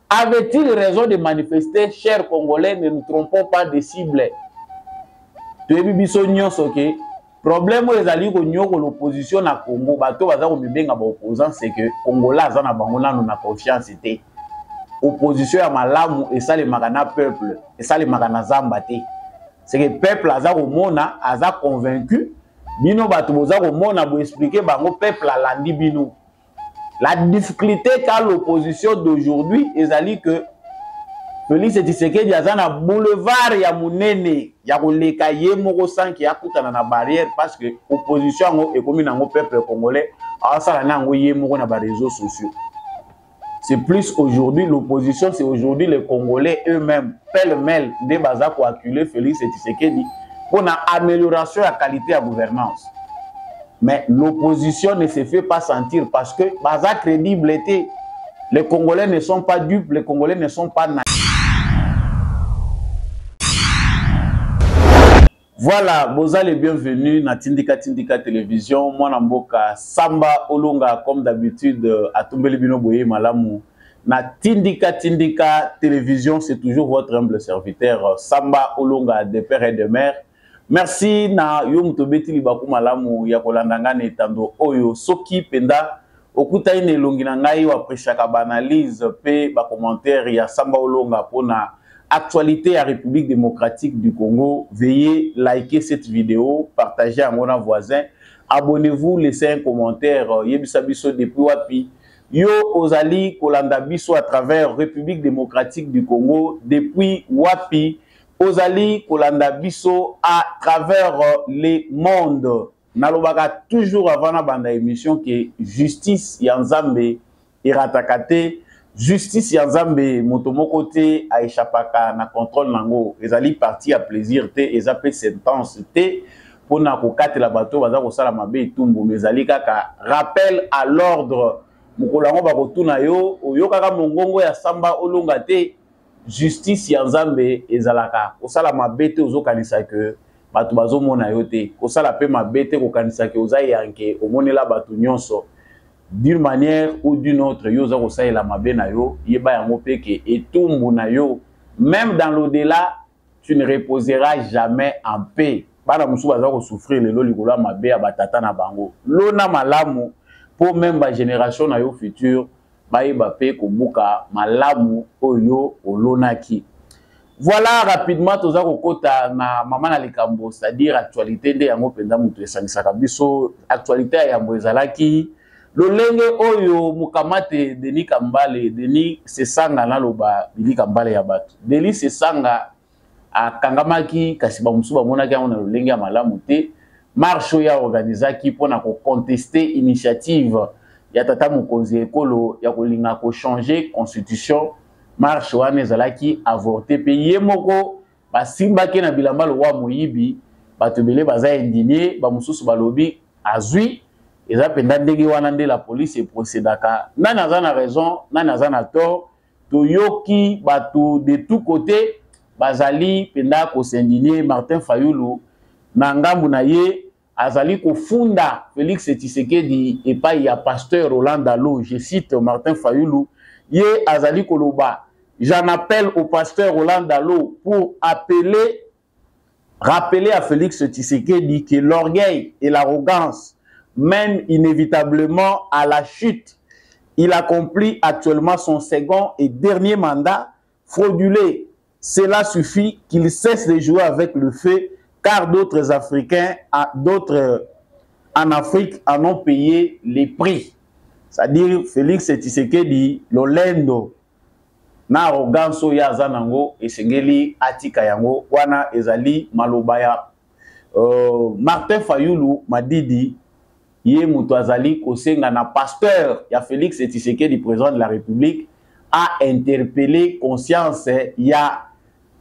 Avait-il raison de manifester, chers Congolais, ne nous trompons pas de cible. Toyebi biso nyonso ke problème ezali ko nyoko l'opposition na Congo bato baza ko mibenga ba opposant c'est que Congolais aza na bango nanu na confiance te. Opposition ya malamu esalemaka na peuple, esalemaka na zamba te. C'est que peuple aza ko mona, aza convaincu, bino bato boza ko mona bo expliquer bango peuple alandi bino. La difficulté qu'a l'opposition d'aujourd'hui ezali que Félix Tshisekedi aza na boulevard ya munene ya koleka ye moko sanki ya kutana na barrière parce que opposition ngo ekomi nango peuple congolais asala nango ye moko na ba réseaux sociaux. C'est plus aujourd'hui l'opposition, c'est aujourd'hui les Congolais eux-mêmes pêle-mêle de baza ko acculer Félix Tshisekedi pour une amélioration de la qualité de la gouvernance. Mais l'opposition ne se fait pas sentir parce que baza crédible était. Les Congolais ne sont pas dupes, les Congolais ne sont pas naïfs. Voilà, boza les bienvenus na Tindika Télévision. Moi Namboka Samba Olonga comme d'habitude à Tumbeli Bino Boye Malamu. Na Tindika Télévision, c'est toujours votre humble serviteur Samba Olonga de père et de mère. Merci na Yom Tobeti Libaku Malamu Yakolandanga Netando Oyo Soki Penda Okuta ine longi na ngai wa preshaka banalise pe ba commentaire ya Samba Olonga pona actualité à République démocratique du Congo. Veuillez liker cette vidéo, partager à mon voisin. Abonnez-vous, laissez un commentaire. Yebisa biso depuis wapi. Yo ozali kolanda biso à travers République démocratique du Congo depuis wapi. Ozali kolanda biso à travers les mondes. Nalobaka toujours avant la bande émission que justice yanzambe iratakate. Justice Yanzambe motomoko te a échappaka na contrôle nango ezali parti à plaisir te ezapé sentence te pona ko katela bato baza ko sala mabe etumbu mezali kaka rappel à l'ordre mokolango ba kotuna yo oyo kaka mongongo ya Samba Olonga te justice Yanzambe ezalaka ko sala mabe te ozokanisa que bato bazo mona yo te ko sala pe mabe te ko kanisa que oza yanke omonela bato nyonso. D'une manière ou d'une autre, yo za kosa la mabe na yo, yeba yango peke etumbu na yo. Même dans l'au-delà, tu ne reposeras jamais en paix. Bana musu baza ko souffrir le likolo mabe ya batata na bango. Lona malamu pour même ba génération na yo future, ba yeba pe ko buka malamu oyo olonaki. Voilà rapidement toza kokota na mama na likambo, c'est-à-dire actualité nde yango penda mutu esangisaka biso actualité ya yambo ezalaki. Lolenge oyo mukamate Denis Kambale, Denis Sesanga na loba Denis Kambale ya bato. Denis Sesanga akangamaki kasi ba musuba monaki yango na lolenge ya malamu te. Marche ya organizaki pona ko contester initiative ya tata mokonzi ekolo ya kolinga ko changer constitution. Marche wana ezalaki avorter pe ye moko basimbaki na bilamba lo wa moyibi bato bele baza indigné ba mususu balobi azui. Et ça, la police procédaka. Nani aza na raison, nani aza na tort. Toyoki bato de tous côtés, bazali penda ko s'indigner Martin Fayulu na ngambu na ye azali ko funda Félix Tshisekedi et pas ya pasteur Roland Dalo. Je cite Martin Fayulu, ye azali koloba. J'en appelle au pasteur Roland Dalo pour rappeler à Félix Tshisekedi que l'orgueil et l'arrogance mène inévitablement à la chute. Il accomplit actuellement son second et dernier mandat fraudulé. Cela suffit qu'il cesse de jouer avec le feu, car d'autres Africains, d'autres en Afrique en ont payé les prix. C'est-à-dire Félix Tshisekedi, Lolendo, na arrogance ya zanango esengeli atika yango wana ezali malobaya. Martin Fayulu Madidi Yé Moutouazali Kosenga na pasteur ya Félix Tshisekedi, président de la République, a interpellé conscience ya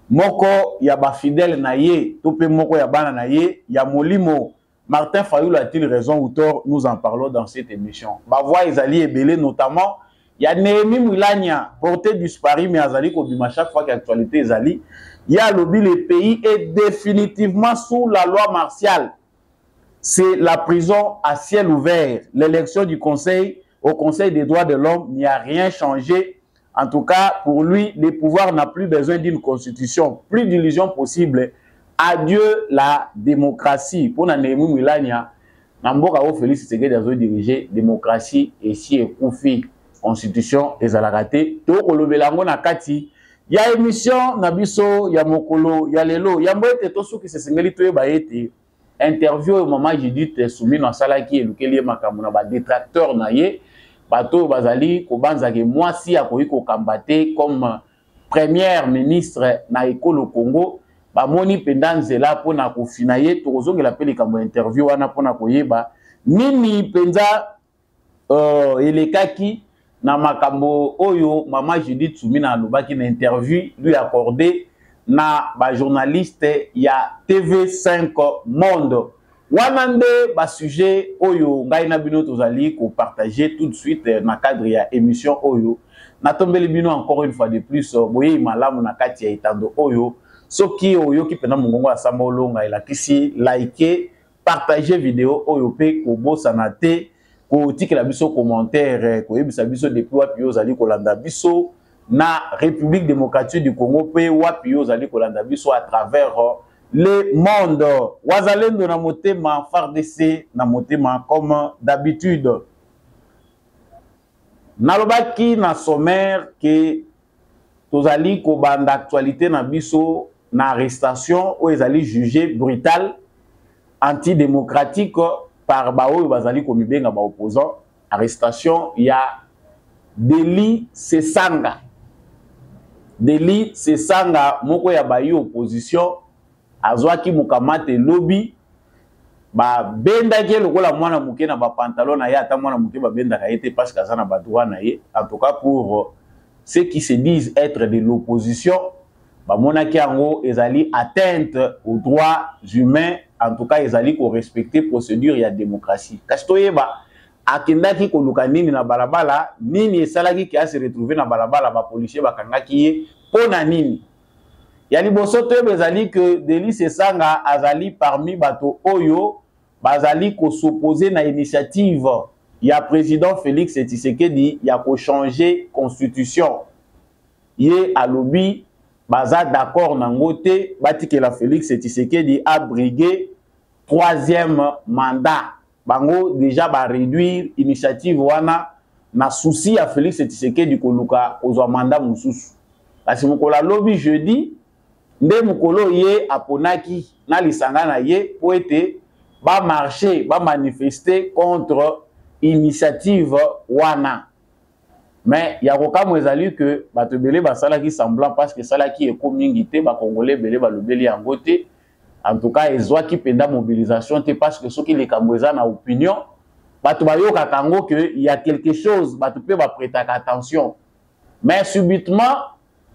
moko ya ba fidèle na ye, topé moko ya bana na ye, ya molimo. Martin Fayulu a-t-il raison ou tort? Nous en parlons dans cette émission. Ba voix ezali ebele notamment ya Néhémie Moulania, porté disparu mais azali kobima chaque fois qu'actualité ezali. Ya lobby le pays est définitivement sous la loi martiale. C'est la prison à ciel ouvert. L'élection du Conseil, au Conseil des droits de l'homme, n'y a rien changé En tout cas, pour lui, le pouvoir n'a plus besoin d'une constitution. Plus d'illusions possibles. Adieu la démocratie. Pour Nehemi Milania, Namboka o Félix Tshisekedi a dirigé démocratie et si ekufi constitution ezalakate. To kolobelango na kati ya émission na biso ya mokolo ya lelo ya mbote to suki se sengeli to yeba ete interview au moment Judith Soumino asalaki elukeli makambo na ba détracteur na ye bato bazali kobanza ke mwasi akoyi kokambate comme première ministre na ekolo Congo bamoni penda nzela pona kofina ye tokozongela pe likambo interview wana pona koyeba nini penza elekaki na makambo oyo mama Judith Soumino alobaki na interview lui accordé na ba journaliste ya TV5 Monde wana nde ba sujet oyo ngai na bino tozali ko partager tout de suite na cadre ya émission oyo na tombeli bino encore une fois de plus boye malamu na kati ya etando oyo soki oyo ki pena mongongo ya Samba Olonga elakisi liker partager vidéo oyo pe ko bosana te ko tikela biso commentaire ko yebisa biso depuis wapi ozali kolanda biso na République démocratique du Congo pe wapi ozali kolanda biso à travers le monde. Wazalendo na motema FARDC na motema comme d'habitude. Nalobaki na sommaire que tozali ko banda actualité na biso na arrestation ou ezali jugé brutal antidémocratique par baoyo bazali ko mibenga ba opposant arrestation ya Deli Sesanga. Deli Sesanga moko ya bayi opposition azwaki mukamate lobby ba benda ke lokola mwana muke na ba pantalon na ye ata mwana muke ba benda ka été parce que ça na ba droit na ye en tout cas pour ceux qui se disent être de l'opposition ba monaki yango ezali atteinte aux droits humains en tout cas ezali ko respecter procédure ya démocratie kasi toyeba akendaki ko luka nini na balabala nini esalaki ki a se retrouver na balabala ba policier bakangaki ye pona nini ya liboso toyeba ezali que Deli Sesanga azali parmi bato oyo bazali ko s'opposer na initiative ya président Félix Tshisekedi ya ko changer constitution ye alobi baza d'accord na ngote batikela Félix Tshisekedi a briguer troisième mandat bango déjà ba réduire initiative wana na souci ya Félix Tshisekedi ko luka ozwa mandat mususu kasi mokola lobby jeudi nde mokolo ye aponaki na lisanga na ye po ete ba marcher ba manifester contre initiative wana mais ya kokamwe ezali que bato belé basalaki semblant parce que salaki eko mingi te ba congolais belé balobeli yango te en tout cas ezwaki penda mobilisation te parce que soki likambo eza na opinion bato bayoka kango que il y a quelque chose bato pe ba prêtaka attention mais subitement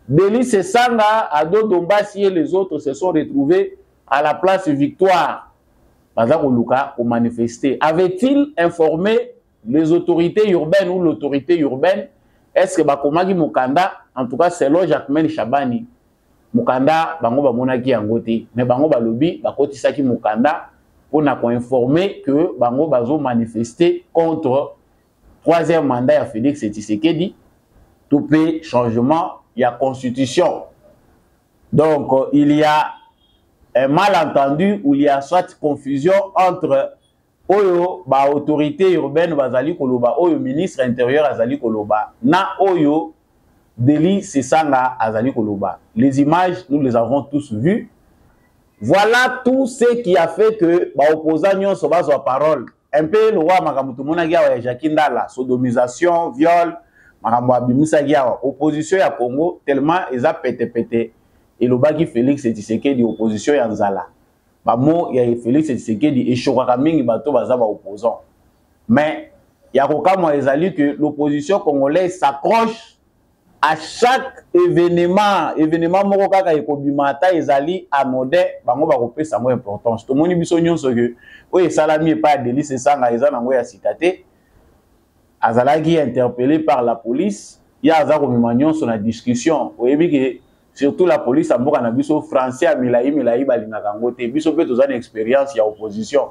Deli Sesanga, Ado Dombassi et les autres se sont retrouvés à la place Victoire. Bazako Luka ont manifesté. Avait-il informé les autorités urbaines ou l'autorité urbaine? Est-ce que Bakomagi Mukanda, en tout cas selon Jacquemin Chabani, Mukanda, Bango Bamonaki Angote, mais Bango Balobi, Bakoti Saki Mukanda, on a informé que Bango Bazo manifesté contre troisième mandat à Félix Tshisekedi, tout fait changement. Il y a constitution. Donc, il y a un malentendu ou il y a soit confusion entre Oyo, ba autorité urbaine, Bazali Koloba, Oyo, ministre intérieur, Azali Koloba, na Oyo, Deli Sesanga, Azali Koloba. Les images, nous les avons tous vues. Voilà tout ce qui a fait que ba opposants n'ont pas de parole. Un peu le roi Makamutumona Gia, Jakindala, sodomisation, viol, opposition ya Congo tellement ils a pété et le bagi Félix Tshisekedi opposition ya Nzala bamo ya Félix Tshisekedi et choka mingi bato baza ba opposant mais ya kokamo ezali que l'opposition congolaise s'accroche à chaque événement moko kaka ekobimata ezali anodin bango ba kopesa mo importance to moni biso nyonso que oye salami pas Deli Sesanga eza nango ya citate azalaki interpellé par la police, il y a sur la discussion. Vous voyez que surtout la police a beaucoup de français à Milaï balina kangote. Biso peut une expérience ya opposition.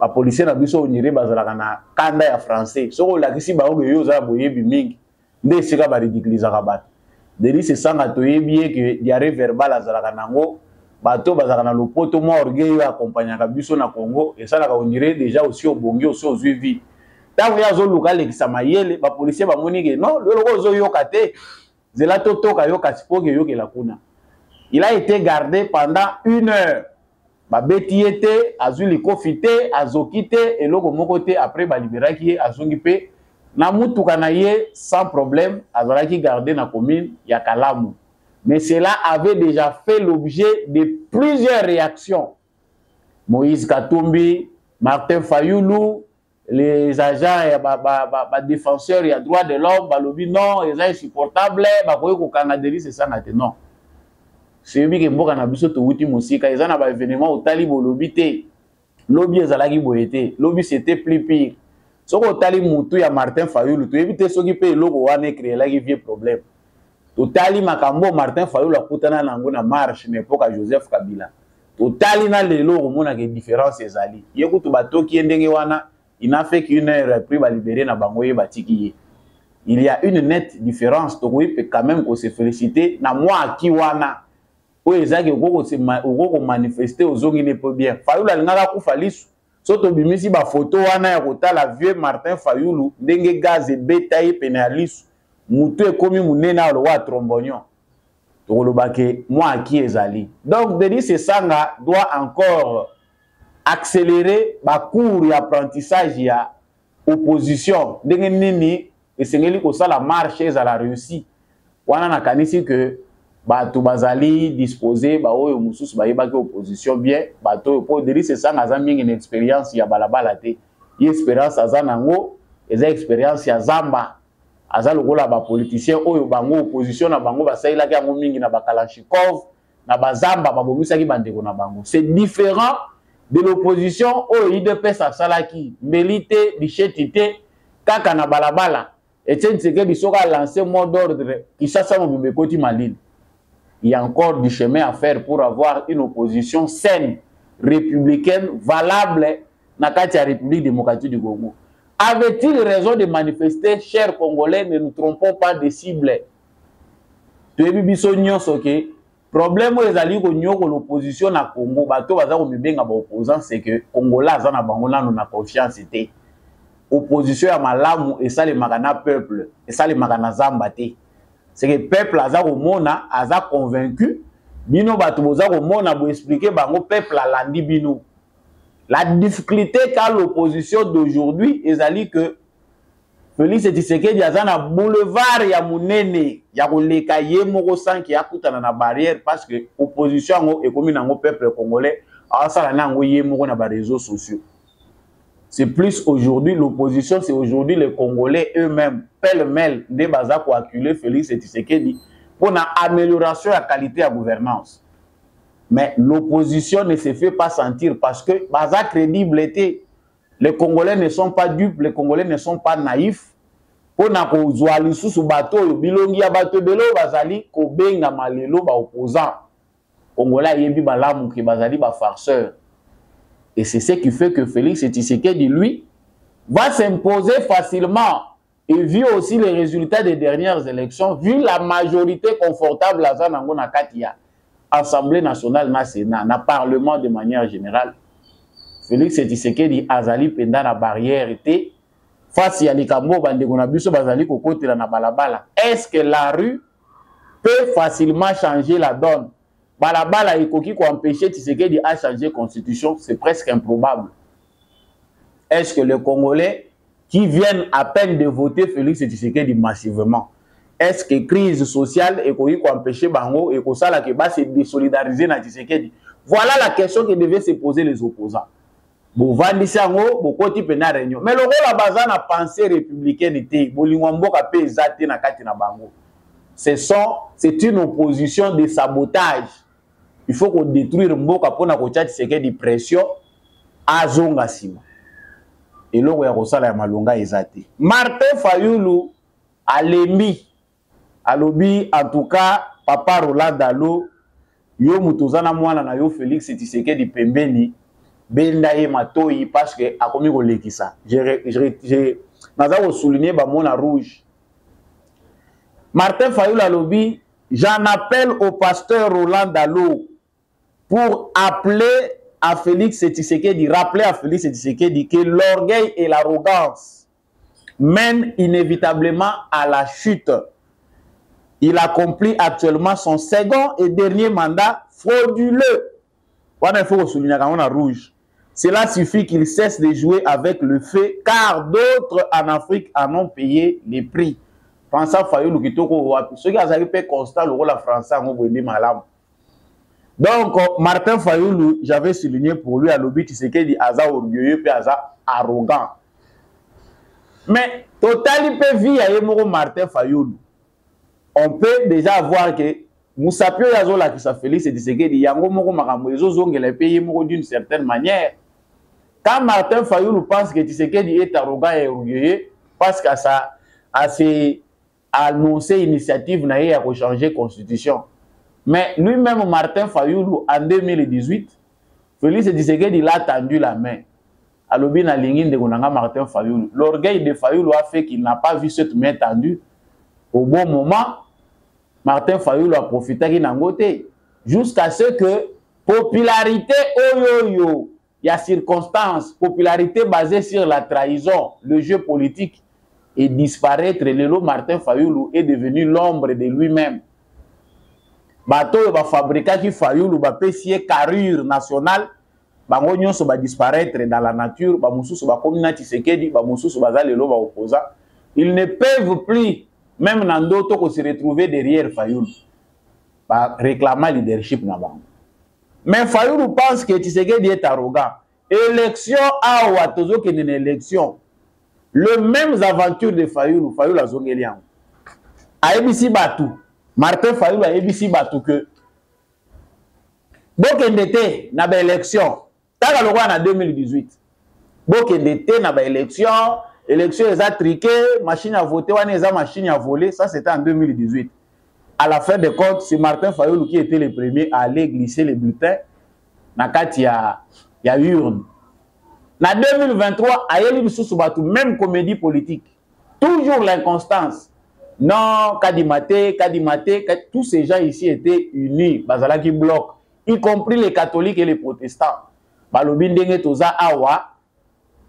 La police na biso onire bazalaka na kanda ya français. Soko la kisi ba oyo za boye biming. nde esika baridiculizaka bato. Denis esanga toyebi que diarrhée verbale azalaka nango bato bazalaka na lopoto mwa orgueil oyo akompagnaka biso na Congo esalaka ondire déjà aussi obongi aussi ozwi vie. Ntango ye azoluka alekisa mayele bapolisier bamoni ke non loloko ozoyoka te zela totoka yoka sipoke yokela kuna. Il a été gardé pendant 1 heure. Babeti ye te azwi likofi te azoki te eloko moko te après baliberaki ye azongi pe na mutuka na ye sans problème azalaki gardé na commune ya Kalamu. Mais cela avait déjà fait l'objet de plusieurs réactions. Moïse Katumbi, Martin Fayoulou, les agents et défenseurs et droits de l'homme, balobi non, ils sont insupportables, bakoye ko kangadeli c'est ça ngate non. C'est lui qui mboka na biso to wuti musika, ils ont na ba événement au tali bolobi te. Lobi ezalaki boyete, lobi c'était plus pire. Soko tali mutu ya Martin Fayoulou, to éviter soki pe loko wane créer la vie problème. Totali makambo Martin Fayoulou akutana nango na marche na époque Joseph Kabila. Totali na lelo komona ke différence ezali. Yekutu batoki ndenge wana, il n'a fait qu'une heure après ba libérer na bango ye batiki. Il y a une nette différence. Donc oui, peut quand même qu'on se féliciter na moi ki wana. O ezaki oko manifester ozongi ne peut bien. Fayoulou alingaka kufa lisu. Soto bimisi ba photo wana ya kotala vieux Martin Fayoulou ndenge gaz ebetaye pene ya lisu. Mutu ekomi munena lo wa trombonion. Tolobake moi qui ezali. Donc Denis Esanga doit encore accélérer ba cours et apprentissage ya opposition. Ndenge nini esengeli ko sala marche za la réussite. Wana nakanisi que bato bazali disposé ba oyo mususu ba yebaki opposition bien bato po Denis Esanga aza mingi na expérience ya balabala te. Ye expérience aza nango eza expérience ya zamba. Aza lokola ba politicien oyo bango opposition na bango basailaki yango mingi na bakalashikov na bazamba babomisaki bandeko na bango. C'est différent de l'opposition oyo IDPS asalaki melite bichetite kaka na balabala. Etienne Tshisekedi soka a lancé mot d'ordre Kinshasa Mobimbe Koti Maline. Il y a encore du chemin à faire pour avoir une opposition saine, républicaine, valable na kati ya République démocratique du Congo. Avait-il raison de manifester, chers Congolais, ne nous trompons pas de cible. Le problème de l'opposition à Congo, c'est que Congolais ont confiance. Opposition à Malamu et ça les magana peuple, et ça les magana zambate. C'est que le peuple a convaincu, bino batuboza komona bo expliquer bango peuple a landi bino. La difficulté qu'a l'opposition d'aujourd'hui est que Félix Tshisekedi a un boulevard ya munene ya koleka ye moko sanki ya kutana na barrière parce que opposition est comme nango peuple congolais a sala nango ye moko na ba réseaux sociaux. C'est plus aujourd'hui l'opposition, c'est aujourd'hui les Congolais eux-mêmes pêle-mêle de baza pour acculer Félix Tshisekedi pour une amélioration de la qualité de la gouvernance. Mais l'opposition ne se fait pas sentir parce que baza crédible était. Les Congolais ne sont pas dupes, les Congolais ne sont pas naïfs. Pour na ko zwali susu bato bilongi ya bato belo bazali ko benga malelo ba opposant. Congolais yebi balamu ki bazali ba farceur. Et c'est ce qui fait que Félix Tshisekedi lui va s'imposer facilement. Et vu aussi les résultats des dernières élections, vu la majorité confortable à Zanango na Katia. Assemblée nationale, na Sénat, na Parlement de manière générale, Félix Tshisekedi azali pendant la barrière était face à Likambo Bandegonabiso bazali kokote na balabala. Est-ce que la rue peut facilement changer la donne? Balabala ekoki ko empêcher Tshisekedi à changer constitution, c'est presque improbable. Est-ce que les Congolais qui viennent à peine de voter Félix Tshisekedi massivement, est-ce que crise sociale ekoki ko empêcher bango et ko sala ke ba se désolidariser na Tshisekedi? Voilà la question que devaient se poser les opposants. Bo vandisi yango bokoti pena réunion. Mais le rôle baza na pensée républicaine était bolingwa mboka pe ezate na kati na bango. C'est une opposition de sabotage. Il faut qu'on détruise mboka pona ko tchati Tshisekedi pression azonga sima. Et loko ya kosala ya malonga ezate. Martin Fayoulou alembi alobi en tout cas papa Roland Dalo yo mutozana mwana na yo Félix Tshisekedi pembeni benda ye matoi parce que akomi kolekisa. Naza ko souligner ba mona rouge. Martin Fayoulou alobi, j'en appelle au pasteur Roland Dalo pour appeler à Félix Tshisekedi, rappeler à Félix Tshisekedi que l'orgueil et l'arrogance mènent inévitablement à la chute. Il accomplit actuellement son second et dernier mandat frauduleux. Il faut souligner qu'on a rouge. Cela suffit qu'il cesse de jouer avec le feu, car d'autres en Afrique en ont payé les prix. François Fayoulou qui ceux qui ont fait constat le rôle français en malam. Donc Martin Fayoulou, j'avais souligné pour lui à l'objet Tshisekedi Aza orgueilleux et Aza arrogant. Mais total peut vivre Martin Fayoulou. On peut déjà voir que Moussapio Yazola qui s'appelle Félix Tshisekedi yango moko makambo ezozongela pays moko d'une certaine manière. Quand Martin Fayoulou pense que Tshisekedi est arrogant et orgueilleux parce qu'à ça a annoncé initiative naie à changer constitution. Mais lui-même Martin Fayoulou en 2018, Félix Tshisekedi il a tendu la main. À l'objet na lingine de Martin Fayoulou. L'orgueil de Fayoulou a fait qu'il n'a pas vu cette main tendue. Au bon moment, Martin Fayoulou a profité qu'il n'a goûté. Jusqu'à ce que popularité il y a circonstance, popularité basée sur la trahison, le jeu politique, et disparaître, le Martin Fayoulou est devenu l'ombre de lui-même. Bateau va fabriquer qui Fayoulou va payer carrure nationale, bangonyo so va disparaître dans la nature, ba mususu ba communauté Tshisekedi, ba mususu ba zalelo ba opposant. Ils ne peuvent plus même Nando Toko se retrouver derrière Fayoulou, bah, réclamant leadership na bango. Mais Fayoulou pense que Tshisekedi est arrogant. Élection à Ouattozo qui est une élection. Le même aventure de Fayoulou, Fayoulou a zongelian. A ABC Batou, Martin Fayoulou a ABC Batou que Bokendete na ba élection. T'as le roi en 2018. Bokendete na ba élection. Élection est triquée, machine à voter, on est machine à voler, ça c'était en 2018. À la fin de compte, c'est Martin Fayoulou qui était le premier à aller glisser les bulletins. Il y a urne. En 2023, même comédie politique. Toujours l'inconstance. Non, Kadimate, tous ces gens ici étaient unis. Bazala qui bloque, y compris les catholiques et les protestants. Balobindenge toza awa,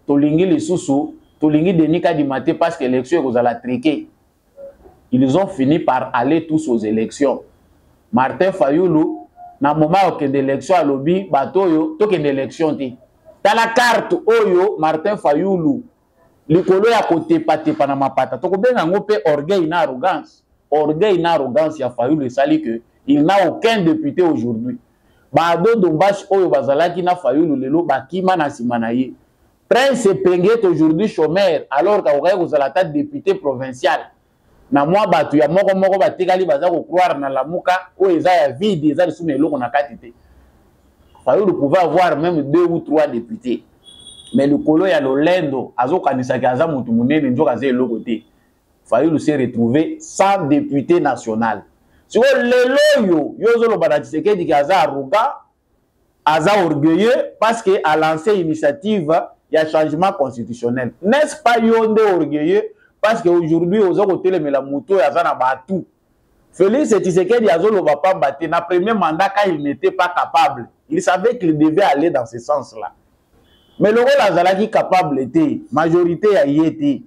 tolingi les sous Tolingi Denis Kadimate parce que l'élection vous a triqué. Ils ont fini par aller tous aux élections. Martin Fayoulou, dans le moment où il y a des élections à l'objet, il y a des élections. Dans la carte, Martin Fayoulou, le colo à côté pate panama pata. Tu peux bien orgueil et arrogance. Orgueil et arrogance, il y a Fayoulou, il n'a aucun député aujourd'hui. Bado Dombash Oyo Bazalaki na Fayoulou, lelo bakima na simanaye. Prince Penguet aujourd'hui chômeur, alors qu'il a la tête député provincial. Na moi batu ya moko batikali baza ko croire na lamuka o eza ya vide eza sous melo na katité. Fayoulou pouvait avoir même 2 ou 3 députés. Mais le colo ya Lolendo azo kanisa kaza mutu munene njo kaza eloko te. Fayoulou s'est retrouvé sans député national. Si lelo yo zo lo bana Tshisekedi kaza arrogant, aza orgueilleux parce que a lancé initiative il y a changement constitutionnel. N'est-ce pas Yonde orgueilleux parce qu'aujourd'hui, aux autres côtés, la moto, il y a tout. Félix Tshisekedi a zolo va pas battre. Dans le premier mandat, quand il n'était pas capable, il savait qu'il devait aller dans ce sens-là. Mais le rôle Azalaki capable était, majorité a y été.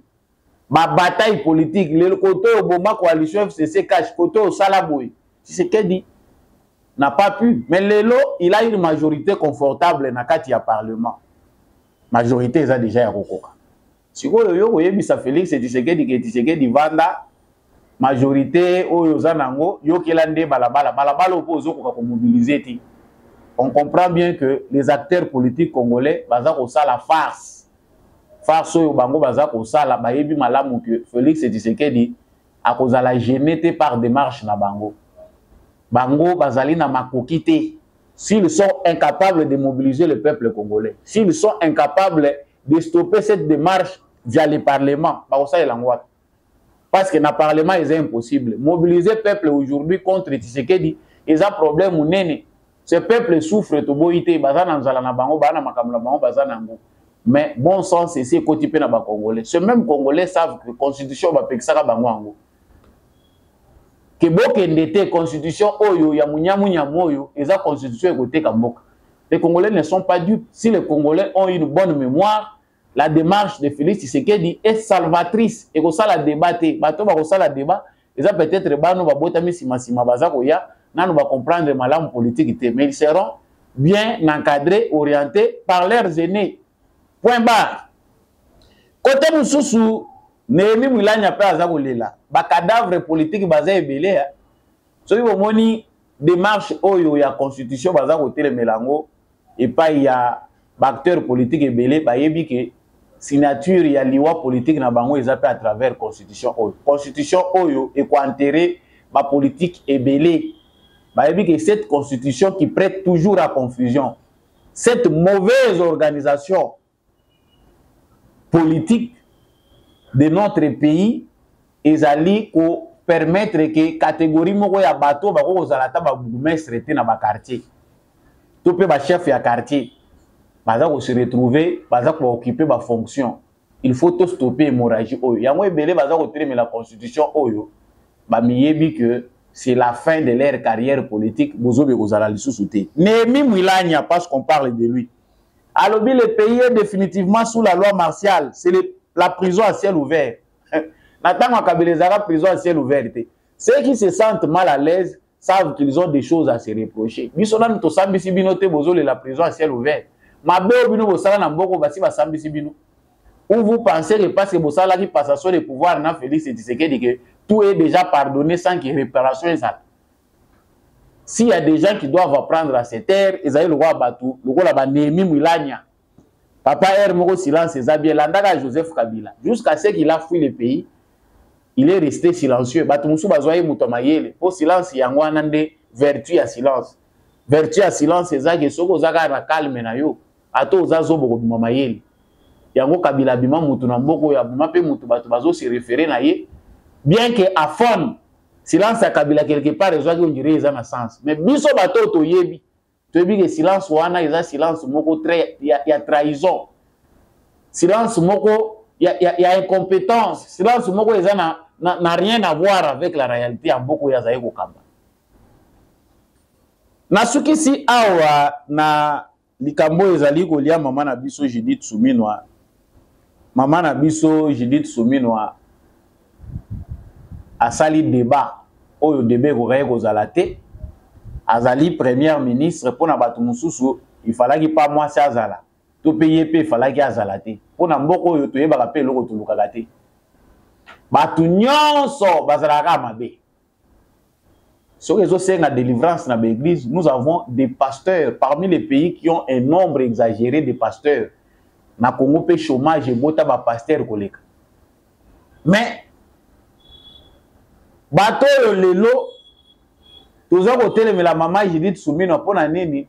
Ma bataille politique, le côté au Boma coalition FCC cache, côté au Salaboui. Tshisekedi n'a pas pu. Mais Lelo, il a une majorité confortable dans le Parlement. Majorité est déjà à Rokoka. Si vous avez Félix Tshisekedi Vanda, majorité Oyozanango, Yokelande Balabala, Balabala oppose pour mobiliser. On comprend bien que les acteurs politiques congolais, Bazak Osa la farce. Farce Bango Bazak Osa la Bayebi Malamu que Félix Tshisekedi a cause la gêné par démarche na Bango. Bango Bazali na makokite. S'ils sont incapables de mobiliser le peuple congolais, s'ils sont incapables de stopper cette démarche via le Parlement, parce que dans le Parlement, c'est impossible. Mobiliser le peuple aujourd'hui contre Tshisekedi, c'est un problème où ce peuple souffre de boïté, mais bon sens, c'est ce que les Congolais. Ce même Congolais savent que la Constitution va payer ça. que bokende constitution oyo ya munyamu oyo eza constitution ekote kamboka. Les Congolais ne sont pas dupes. Si les Congolais ont une bonne mémoire, la démarche de Félix Tshisekedi est salvatrice. Et comme ça la débattre, bato ba ça la débat, ils ont peut-être ba no ba botami sima bazako ya, na no ba comprendre malam politique mais ils seront bien encadrés, orientés par leurs aînés. Point barre. Côté mususu Némi Mwilanya pe azako lela, ba cadavre politique baza ebele. Soki bomoni démarche oyo ya constitution bazako telemelango et pas il y a acteurs politiques ebele ba yebi ke signature ya liwa politique na bango ezape à travers constitution oyo. Constitution oyo e ko enterrer ba politique ebele. Ba yebi ke cette constitution qui prête toujours à confusion. Cette mauvaise organisation politique de notre pays ezali ko permettre que catégorie moko ya bato ba ko zalata ba bourgmestre te na ba quartier. Tout peut ba chef ya quartier. Baza ko se retrouver, baza ko occuper ba fonction. Il faut tout stopper hémorragie oyo. Yango ebele baza ko télémer la constitution oyo. Ba miyebi que c'est la fin de leur carrière politique. Bozobe kozala lisusu te. Némi Mwilanya parce qu'on parle de lui. Alors le pays est définitivement sous la loi martiale. C'est la prison à ciel ouvert. Nathan Kabelezara prison à ciel ouvert. Ceux qui se sentent mal à l'aise savent qu'ils ont des choses à se reprocher. Bisona to sambisi binote bozole la prison à ciel ouvert. Mabe bino bosala na mboko basi ba sambisi bino. Ou vous pensez que parce que bosala qui passation de pouvoir na Félix Tshisekedi que tout est déjà pardonné sans qu'il y ait réparation et ça. S'il y a des gens qui doivent apprendre à cette terre, ils ont le roi Batou, le roi là Némi Mwilanya. Papa Hermoko silence Zabie Landaka Joseph Kabila. Jusqu'à ce qu'il a fui le pays, il est resté silencieux. Batumusu bazoye mutomayele. Pour silence yangwana nde vertu à silence. Vertu à silence c'est ça que soko zaka na calme na yo. Ato ozazo boko bimamayele. Yango Kabila bima mutu na mboko ya bima pe mutu bato bazo se référer na ye. Bien que à fond silence à Kabila quelque part ezwa ki ondire eza na sens. Mais biso bato to yebi. Tu dis que silence wana eza silence moko très y a trahison. Silence moko y a incompétence. Silence moko eza n'a rien à voir avec la réalité en beaucoup ya zaiko kamba. Na suki si awa na likambo ezali kolia mama na biso Judith Suminwa. Mama na biso Judith Suminwa asali débat oyo débat ko reye ko zalate. Azali premier ministre pour na batu mususu il fallait qu'il pas moi ça azala to payer pe il fallait qu'il azalate pour na mboko yo to yeba pe loko to lukakate batu nyonso bazalaka mabe sur les autres na délivrance na l'église nous avons des pasteurs parmi les pays qui ont un nombre exagéré de pasteurs na Congo pe chômage et bota ba pasteur koleka mais bato yo lelo toza koteleme la mama Judith Suminwa pona nini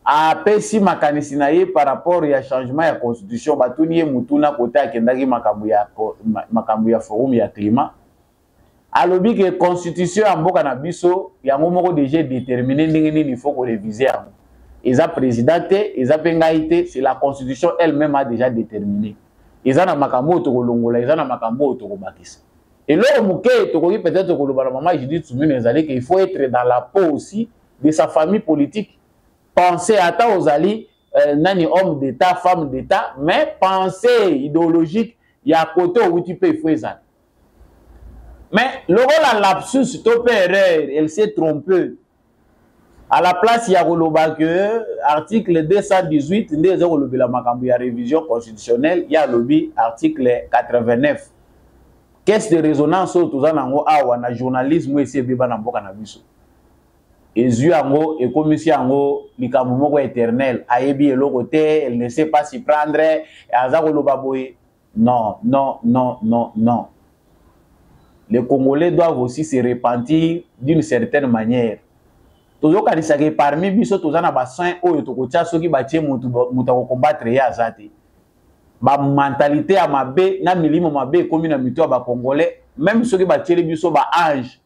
a pesi makanisi na ye par rapport ya changement ya constitution batuni ye mutuna kota akendaki makambo ya forum ya climat alobi que constitution ya mboka na biso yango moko déjà déterminé ndenge nini il faut ko réviser yango eza président te eza pengai te c'est la constitution elle-même a déjà déterminé eza na makambo to kolongola eza na makambo to kobakisa. Et là, peut-être que le maman Judith Suminwa qu'il faut être dans la peau aussi de sa famille politique. Penser à ta aux alliés, nani homme d'État, femme d'État, mais penser idéologique, il y a un côté où tu peux faire ça. Mais le rôle à lapsus, erreur, elle s'est trompée. À la place, il y a que article 218, il y a révision constitutionnelle, il y a lobby article 89. Qu'est-ce de résonance autour de la journalisme et beba na mboka na biso ezu yango et commission yango likambo moko éternel ayebi eloko te elle ne sait pas s'y prendre azako loba boye non les Congolais doivent aussi se repentir d'une certaine manière toujours kanisa que parmi biso tozana ba saint oyo tokotia soki batie mutu ko combattre ya azate ba mentalité à mabe na milimo mabe comme na mito ba Congolais même ceux qui ba tirer biso ba ange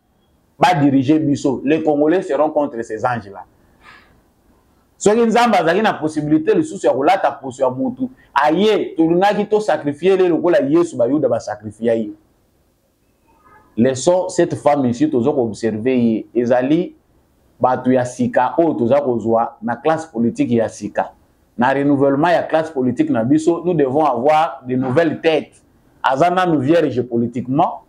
ba diriger biso les Congolais seront contre ces anges là ceux qui nzamba zaki na possibilité le sous ya kolata poso ya mutu aye tulunaki to sacrifier le lokola Yesu ba yuda ba sacrifier ye Laissons cette femme ici, tous observer, ezali, batu ya sika, o tous kozwa, na classe politique ya sika. Na renouvellement ya classe politique na biso, nous devons avoir de nouvelles têtes. Azana nous vierge politiquement,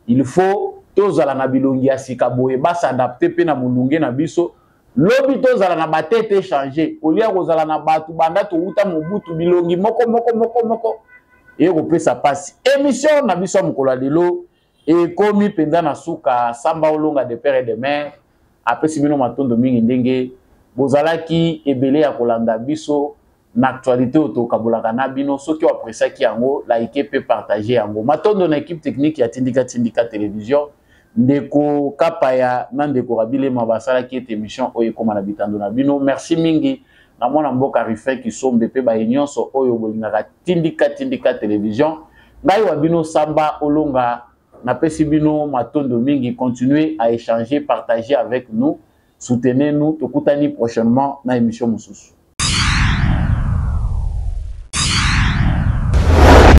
il faut tous ala na bilongi ya sika boye, ba s'adapter pe na mulunge na biso. Lobi tous ala na ba tête changer. Olia kozala na batu banda to uta mobutu bilongi moko. Et kopesa passe. Émission na biso mokolo lelo et komi penza na suka Samba Olonga de père et de mère. Apesi bino matondo mingi ndenge bozalaki ebele ya kolanda biso na actualité otokabolaka na bino soki oapresaki yango like pe partager yango matondo na équipe technique ya Tindika télévision ndeko kapaya na ndeko rabile mabasalaki ete émission oyo ekoma na bitando na bino. Merci mingi na mwana mboka Rifin Kisombe pe ba nyonso oyo bolingaka Tindika télévision ngai wa bino Samba Olonga. Napesi bino matondo mingi, continuez à échanger, partager avec nous, soutenez-nous, tokutani prochainement na émission Moussousou.